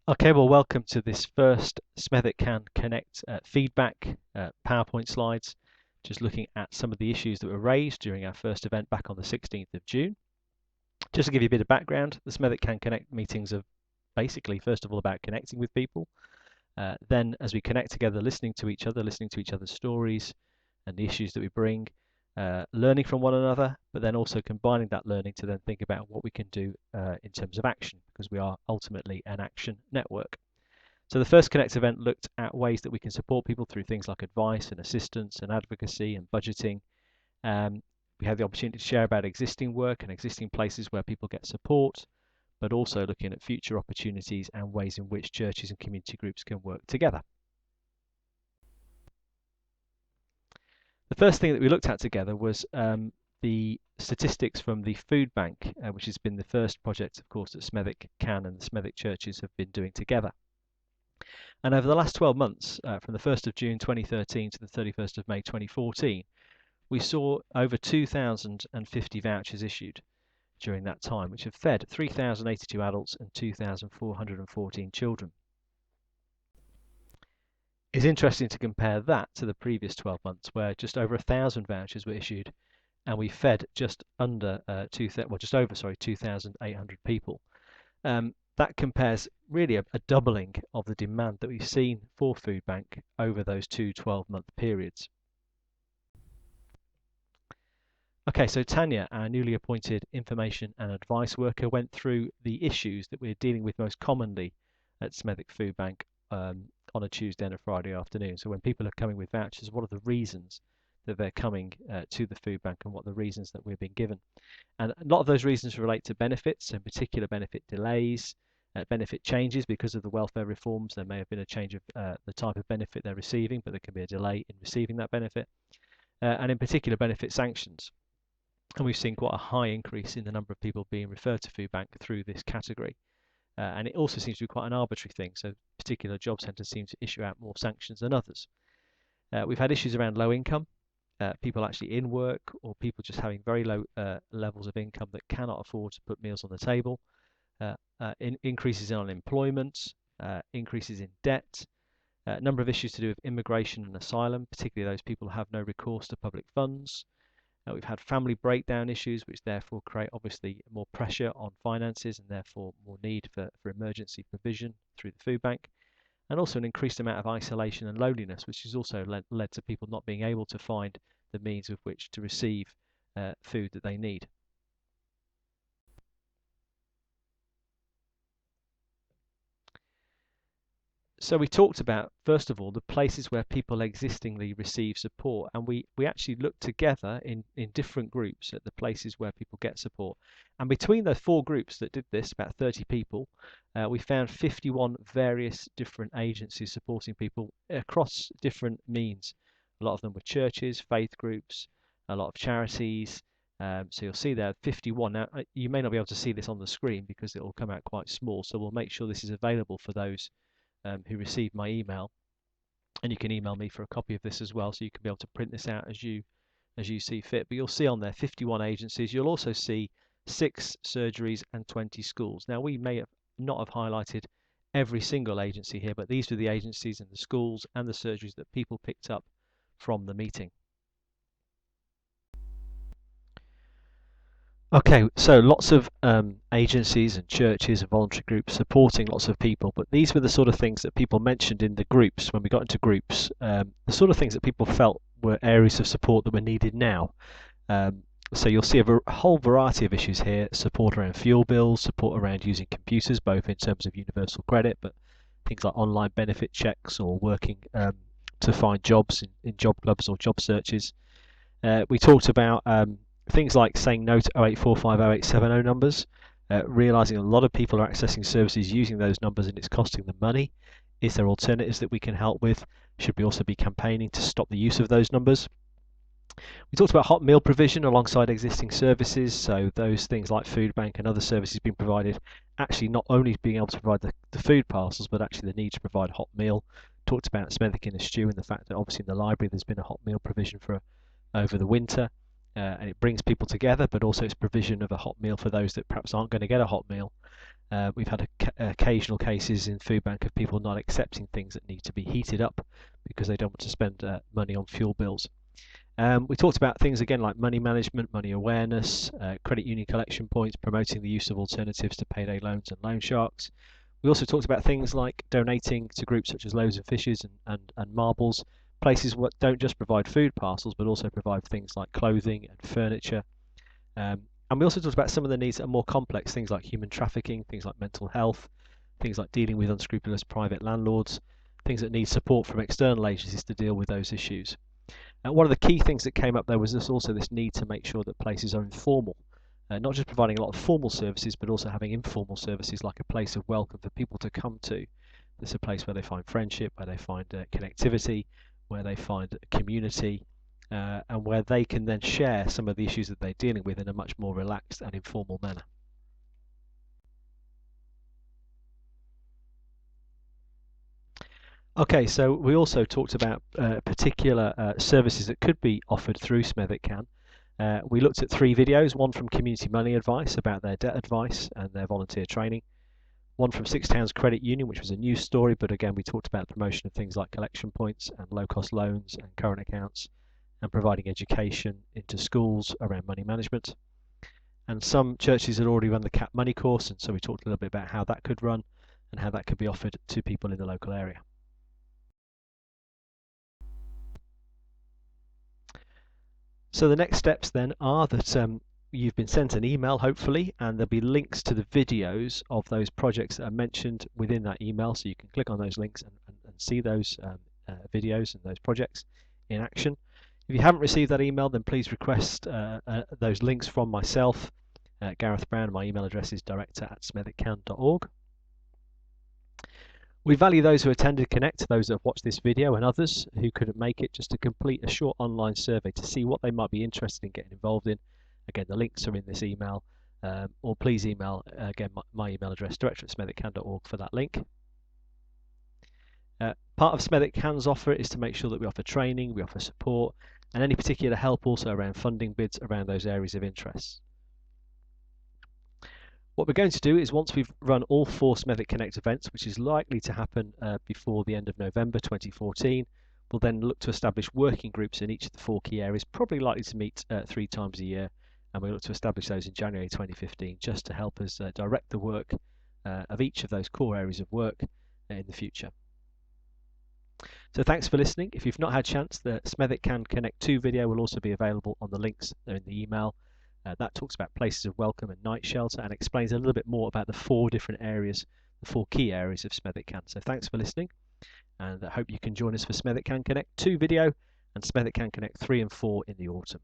Okay, well, welcome to this first Smethwick CAN Connect feedback PowerPoint slides, just looking at some of the issues that were raised during our first event back on the 16th of June. Just to give you a bit of background, the Smethwick CAN Connect meetings are basically, first of all, about connecting with people. Then, as we connect together, listening to each other's stories and the issues that we bring, learning from one another, but then also combining that learning to then think about what we can do in terms of action, because we are ultimately an action network. So the first Connect event looked at ways that we can support people through things like advice and assistance and advocacy and budgeting. We had the opportunity to share about existing work and existing places where people get support, but also looking at future opportunities and ways in which churches and community groups can work together. The first thing that we looked at together was the statistics from the food bank, which has been the first project, of course, that Smethwick CAN and the Smethwick churches have been doing together. And over the last 12 months, from the 1st of June 2013 to the 31st of May 2014, we saw over 2,050 vouchers issued during that time, which have fed 3,082 adults and 2,414 children. It's interesting to compare that to the previous 12 months, where just over 1,000 vouchers were issued, and we fed just over 2,800 people. That compares really a doubling of the demand that we've seen for food bank over those two 12-month periods. Okay, so Tanya, our newly appointed information and advice worker, went through the issues that we're dealing with most commonly at Smethwick Food Bank on a Tuesday and a Friday afternoon. So when people are coming with vouchers, what are the reasons that they're coming to the food bank, and what are the reasons that we're being given? And a lot of those reasons relate to benefits, in particular benefit delays, benefit changes because of the welfare reforms. There may have been a change of the type of benefit they're receiving, but there can be a delay in receiving that benefit, and in particular benefit sanctions. And we've seen quite a high increase in the number of people being referred to food bank through this category. And it also seems to be quite an arbitrary thing. So particular job centres seem to issue out more sanctions than others. We've had issues around low income, people actually in work, or people just having very low levels of income that cannot afford to put meals on the table. Increases in unemployment, increases in debt, a number of issues to do with immigration and asylum, particularly those people who have no recourse to public funds. We've had family breakdown issues, which therefore create obviously more pressure on finances and therefore more need for emergency provision through the food bank, and also an increased amount of isolation and loneliness, which has also led to people not being able to find the means with which to receive food that they need. So we talked about, first of all, the places where people existingly receive support, and we actually looked together in different groups at the places where people get support. And between those four groups that did this, about 30 people, we found 51 various different agencies supporting people across different means. A lot of them were churches, faith groups, a lot of charities. So you'll see there 51. Now, you may not be able to see this on the screen because it will come out quite small, so we'll make sure this is available for those who received my email, and you can email me for a copy of this as well, so you can be able to print this out as you see fit. But you'll see on there 51 agencies. You'll also see 6 surgeries and 20 schools. Now, we may not have highlighted every single agency here, but these were the agencies and the schools and the surgeries that people picked up from the meeting. Okay, so lots of agencies and churches and voluntary groups supporting lots of people, but these were the sort of things that people mentioned in the groups when we got into groups, the sort of things that people felt were areas of support that were needed now. So you'll see a whole variety of issues here: support around fuel bills, support around using computers, both in terms of universal credit, but things like online benefit checks or working to find jobs in job clubs or job searches. We talked about things like saying no to 0845 0870 numbers, realising a lot of people are accessing services using those numbers and it's costing them money. Is there alternatives that we can help with? Should we also be campaigning to stop the use of those numbers? We talked about hot meal provision alongside existing services, so those things like food bank and other services being provided, actually not only being able to provide the food parcels, but actually the need to provide hot meal. Talked about Smethwick in a Stew and the fact that obviously in the library there's been a hot meal provision for over the winter. And it brings people together, but also it's provision of a hot meal for those that perhaps aren't going to get a hot meal. We've had occasional cases in food bank of people not accepting things that need to be heated up because they don't want to spend money on fuel bills. We talked about things again like money management, money awareness, credit union collection points, promoting the use of alternatives to payday loans and loan sharks. We also talked about things like donating to groups such as Loaves and Fishes and Marbles, places that don't just provide food parcels but also provide things like clothing and furniture. And we also talked about some of the needs that are more complex, things like human trafficking, things like mental health, things like dealing with unscrupulous private landlords, things that need support from external agencies to deal with those issues. And one of the key things that came up there was also this need to make sure that places are informal, not just providing a lot of formal services, but also having informal services like a place of welcome for people to come to. It's a place where they find friendship, where they find connectivity, where they find community, and where they can then share some of the issues that they're dealing with in a much more relaxed and informal manner. Okay, so we also talked about particular services that could be offered through Smethwick CAN. We looked at 3 videos, one from Community Money Advice about their debt advice and their volunteer training, one from Six Towns Credit Union, which was a news story, but again we talked about the promotion of things like collection points and low-cost loans and current accounts and providing education into schools around money management. And some churches had already run the CAP Money course, and so we talked a little bit about how that could run and how that could be offered to people in the local area. So the next steps then are that you've been sent an email, hopefully, and there'll be links to the videos of those projects that are mentioned within that email. So you can click on those links and see those videos and those projects in action. If you haven't received that email, then please request those links from myself, Gareth Brown. My email address is director@smethwickcan.org. We value those who attended Connect, those that have watched this video, and others who couldn't make it, just to complete a short online survey to see what they might be interested in getting involved in. Again, the links are in this email, or please email, again, my email address, director@smethwickcan.org for that link. Part of Smethwick CAN's offer is to make sure that we offer training, we offer support, and any particular help also around funding bids around those areas of interest. What we're going to do is, once we've run all 4 Smethwick Connect events, which is likely to happen before the end of November 2014, we'll then look to establish working groups in each of the 4 key areas, probably likely to meet 3 times a year, and we'll look to establish those in January 2015 just to help us direct the work of each of those core areas of work in the future. So thanks for listening. If you've not had a chance, the Smethwick CAN Connect 2 video will also be available on the links there in the email. That talks about places of welcome and night shelter and explains a little bit more about the 4 different areas, the 4 key areas of Smethwick CAN. So thanks for listening, and I hope you can join us for Smethwick CAN Connect 2 video and Smethwick CAN Connect 3 and 4 in the autumn.